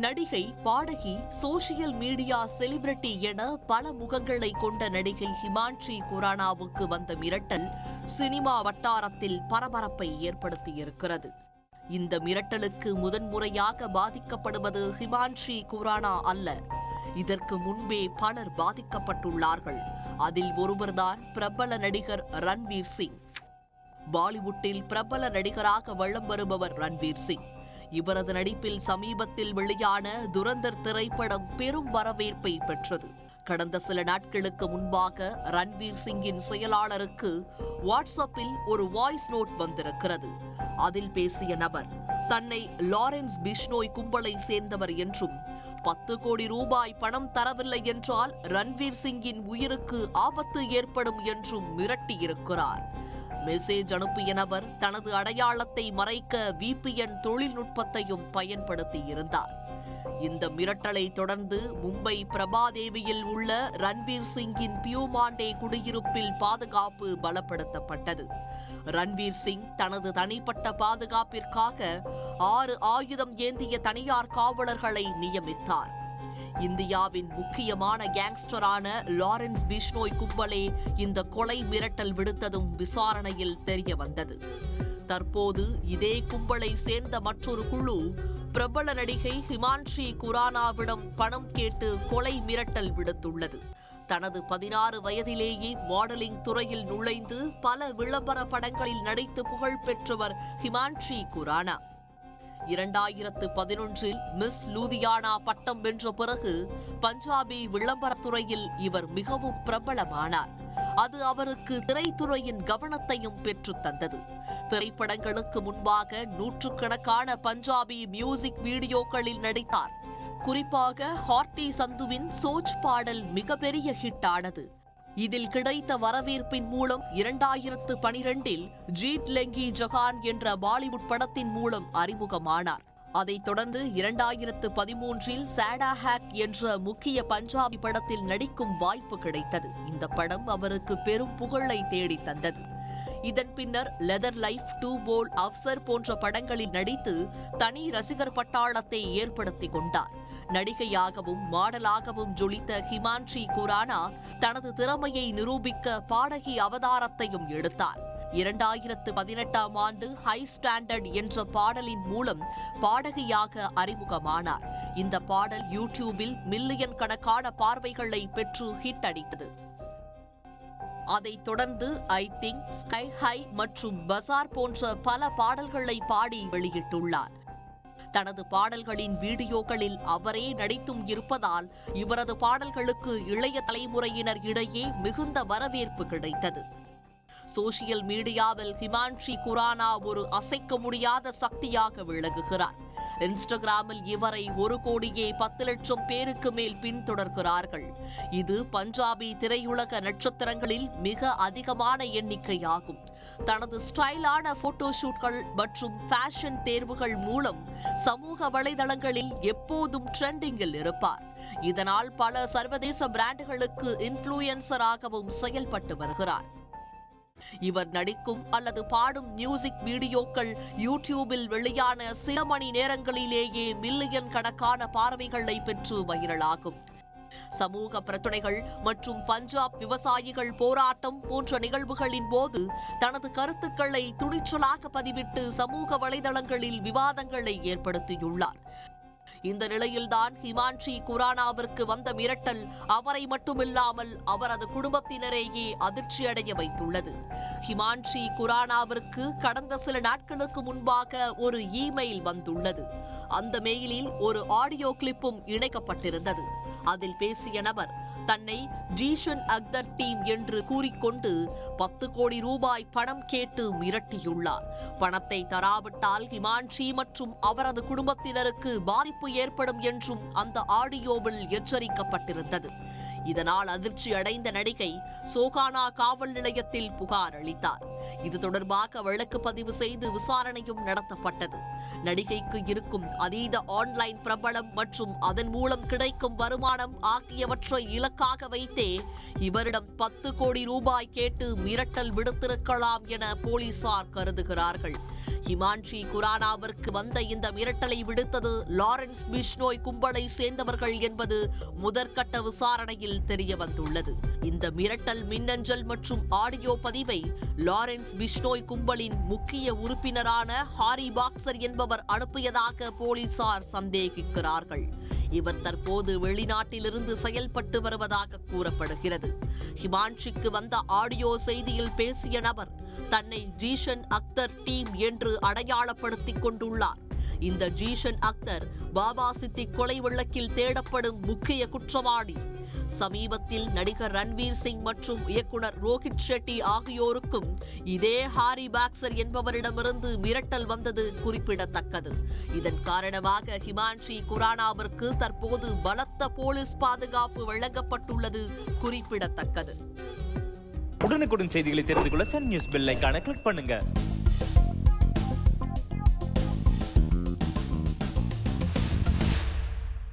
நடிகை, பாடகி, social media celebrity என பல முகங்களை கொண்ட நடிகை ஹிமான்ஷி குரானாவுக்கு வந்த மிரட்டல் சினிமா வட்டாரத்தில் பரபரப்பை ஏற்படுத்தியிருக்கிறது. இந்த மிரட்டலுக்கு முதன்முறையாக பாதிக்கப்படுவது ஹிமான்ஷி குரானா அல்ல. இதற்கு முன்பே பலர் பாதிக்கப்பட்டுள்ளார்கள். அதில் ஒருவர்தான் பிரபல நடிகர் ரன்வீர் சிங். பாலிவுட்டில் பிரபல நடிகராக வலம் வருபவர் ரன்வீர் சிங். இவரது நடிப்பில் சமீபத்தில் வெளியான துரந்தர் திரைப்படம் பெரும் வரவேற்பை பெற்றது. கடந்த சில நாட்களுக்கு முன்பாக ரன்வீர் சிங்கின் செயலாளருக்கு வாட்ஸ்அப்பில் ஒரு வாய்ஸ் நோட் வந்திருக்கிறது. அதில் பேசிய நபர் தன்னை லாரன்ஸ் பிஷ்னோய் கும்பலை சேர்ந்தவர் என்றும் 10 கோடி ரூபாய் பணம் தரவில்லை என்றால் ரன்வீர் சிங்கின் உயிருக்கு ஆபத்து ஏற்படும் என்றும் மிரட்டியிருக்கிறார். மெசேஜ் அனுப்பிய நபர் தனது அடையாளத்தை மறைக்க VPN தொழில்நுட்பத்தையும் பயன்படுத்தியிருந்தார். இந்த மிரட்டலை தொடர்ந்து மும்பை பிரபாதேவியில் உள்ள ரன்வீர் சிங்கின் பியூமாண்டே குடியிருப்பில் பாதுகாப்பு பலப்படுத்தப்பட்டது. ரன்வீர் சிங் தனது தனிப்பட்ட பாதுகாப்பிற்காக 6 ஆயுதம் ஏந்திய தனியார் காவலர்களை நியமித்தார். இந்தியாவின் முக்கியமான கேங்ஸ்டரான லாரன்ஸ் பிஷ்னோய் கும்பலே இந்த கொலை மிரட்டல் விடுத்ததும் விசாரணையில் தெரிய வந்தது. தற்போது இதே கும்பலை சேர்ந்த மற்றொரு குழு பிரபல நடிகை ஹிமான்ஷி குரானாவிடம் பணம் கேட்டு கொலை மிரட்டல் விடுத்துள்ளது. தனது 16 வயதிலேயே மாடலிங் துறையில் நுழைந்து பல விளம்பர படங்களில் நடித்து புகழ் பெற்றவர் ஹிமான்ஷி குரானா. 2011 மிஸ் லூதியானா பட்டம் வென்ற பிறகு பஞ்சாபி விளம்பரத்துறையில் இவர் மிகவும் பிரபலமானார். அது அவருக்கு திரைத்துறையின் கவனத்தையும் பெற்றுத் தந்தது. திரைப்படங்களுக்கு முன்பாக நூற்றுக்கணக்கான பஞ்சாபி மியூசிக் வீடியோக்களில் நடித்தார். குறிப்பாக ஹார்டி சந்துவின் சோச் பாடல் மிகப்பெரிய ஹிட் ஆனது. இதில் கிடைத்த வரவேற்பின் மூலம் 2012 ஜீட் லெங்கி ஜஹான் என்ற பாலிவுட் படத்தின் மூலம் அறிமுகமானார். அதைத் தொடர்ந்து 2013 சாடா ஹேக் என்ற முக்கிய பஞ்சாபி படத்தில் நடிக்கும் வாய்ப்பு கிடைத்தது. இந்த படம் அவருக்கு பெரும் புகழை தேடி தந்தது. இதன் பின்னர் லெதர் லைஃப், டூ போல், அப்சர் போன்ற படங்களில் நடித்து தனி ரசிகர் பட்டாளத்தை ஏற்படுத்திக் கொண்டார். நடிகையாகவும் மாடலாகவும் ஜொலித்த ஹிமான்ஷி குரானா தனது திறமையை நிரூபிக்க பாடகி அவதாரத்தையும் எடுத்தார். 2018ஆம் ஆண்டு ஹை ஸ்டாண்டர்ட் என்ற பாடலின் மூலம் பாடகியாக அறிமுகமானார். இந்த பாடல் யூடியூபில் மில்லியன் கணக்கான பார்வைகளை பெற்று ஹிட் அடித்தது. அதைத் தொடர்ந்து ஐ திங்க், ஸ்கை ஹை மற்றும் பசார் போன்ற பல பாடல்களை பாடி வெளியிட்டுள்ளார். தனது பாடல்களின் வீடியோக்களில் அவரே நடித்தும் இருப்பதால் இவரது பாடல்களுக்கு இளைய தலைமுறையினர் இடையே மிகுந்த வரவேற்பு கிடைத்தது. சோசியல் மீடியாவில் ஹிமான்ஷி குரானா ஒரு அசைக்க முடியாத சக்தியாக விளங்குகிறார். இன்ஸ்டாகிராமில் இவரை 1,10,00,000 பேருக்கு மேல் பின்தொடர்கிறார்கள். இது பஞ்சாபி திரையுலக நட்சத்திரங்களில் மிக அதிகமான எண்ணிக்கையாகும். தனது ஸ்டைலான போட்டோஷூட்கள் மற்றும் ஃபேஷன் தேர்வுகள் மூலம் சமூக வலைதளங்களில் எப்போதும் ட்ரெண்டிங்கில் இருப்பார். இதனால் பல சர்வதேச பிராண்டுகளுக்கு இன்ஃப்ளூயன்சராகவும் செயல்பட்டு வருகிறார். இவர் நடிக்கும் அல்லது பாடும் மியூசிக் வீடியோக்கள் யூடியூபில் வெளியான சில மணி நேரங்களிலேயே மில்லியன் கணக்கான பார்வைகளை பெற்று வைரலாகும். சமூக பிரச்சனைகள் மற்றும் பஞ்சாப் விவசாயிகள் போராட்டம் போன்ற நிகழ்வுகளின் போது தனது கருத்துக்களை துணிச்சலாக பதிவிட்டு சமூக வலைதளங்களில் விவாதங்களை ஏற்படுத்தியுள்ளார். இந்த நிலையில்தான் ஹிமான்ஷி குரானாவிற்கு வந்த மிரட்டல் அவரை மட்டுமில்லாமல் அவரது குடும்பத்தினரையே அதிர்ச்சியடைய வைத்துள்ளது. ஹிமான்ஷி குரானாவிற்கு கடந்த சில நாட்களுக்கு முன்பாக ஒரு இமெயில் வந்துள்ளது. அந்த மெயிலில் ஒரு ஆடியோ கிளிப்பும் இணைக்கப்பட்டிருந்தது. அதில் பேசிய நபர் தன்னை ஜீஷன் அக்தர் டீம் என்று கூறிக்கொண்டு 10 கோடி ரூபாய் பணம் கேட்டு மிரட்டியுள்ளார். பணத்தை தராவிட்டால் ஹிமான்ஷி மற்றும் அவரது குடும்பத்தினருக்கு பாதிப்பு ஏற்படும் என்றும் அந்த ஆடியோவில் எச்சரிக்கப்பட்டிருந்தது. இதனால் அதிர்ச்சி அடைந்த நடிகை சோகானா காவல் நிலையத்தில் புகார் அளித்தார். இது தொடர்பாக வழக்கு பதிவு செய்து விசாரணையும் நடத்தப்பட்டது. நடிகைக்கு இருக்கும் அதீத ஆன்லைன் பிரபலம் மற்றும் அதன் மூலம் கிடைக்கும் வருமானம் ஆகியவற்றை இலக்காக வைத்தே இவரிடம் 10 கோடி ரூபாய் கேட்டு மிரட்டல் விடுத்திருக்கலாம் என போலீசார் கருதுகிறார்கள். ஹிமான்ஷி குரானாவிற்கு வந்த இந்த மிரட்டலை விடுத்தது லாரன்ஸ் பிஷ்னோய் கும்பலை சேர்ந்தவர்கள் என்பது முதற்கட்ட விசாரணையில் தெரிய வந்துள்ளது. இந்த மிரட்டல் மின்னஞ்சல் மற்றும் ஆடியோ பதிவை லாரன்ஸ் பிஷ்னோய் கும்பலின் முக்கிய உறுப்பினரான ஹாரி பாக்சர் என்பவர் அனுப்பியதாக போலீசார் சந்தேகிக்கிறார்கள். இவர் தற்போது வெளிநாட்டிலிருந்து செயல்பட்டு வருவதாக கூறப்படுகிறது. ஹிமான்ஷிக்கு வந்த ஆடியோ செய்தியில் பேசிய நபர் தன்னை ஜீஷன் அக்தர் டீம் என்று அடையாளப்படுத்திக் கொண்டுள்ளார். இந்த ஜீஷன் அக்தர் பாபா சித்திக் கொலை வழக்கில் தேடப்படும் முக்கிய குற்றவாளி. சமீபத்தில் நடிகர் ரன்வீர் சிங் மற்றும் இயக்குனர் ரோஹித் ஷெட்டி ஆகியோருக்கும் இதே ஹாரி பாக்சர் என்பவரிடமிருந்து மிரட்டல் வந்தது குறிப்பிடத்தக்கது. இதன் காரணமாக ஹிமான்ஷி குரானாவிற்கு தற்போது பலத்த போலீஸ் பாதுகாப்பு வழங்கப்பட்டுள்ளது குறிப்பிடத்தக்கது. உடனுக்குடன் செய்திகளை தெரிந்து கொள்ள சன் நியூஸ் பெல் ஐகானை கிளிக் பண்ணுங்க.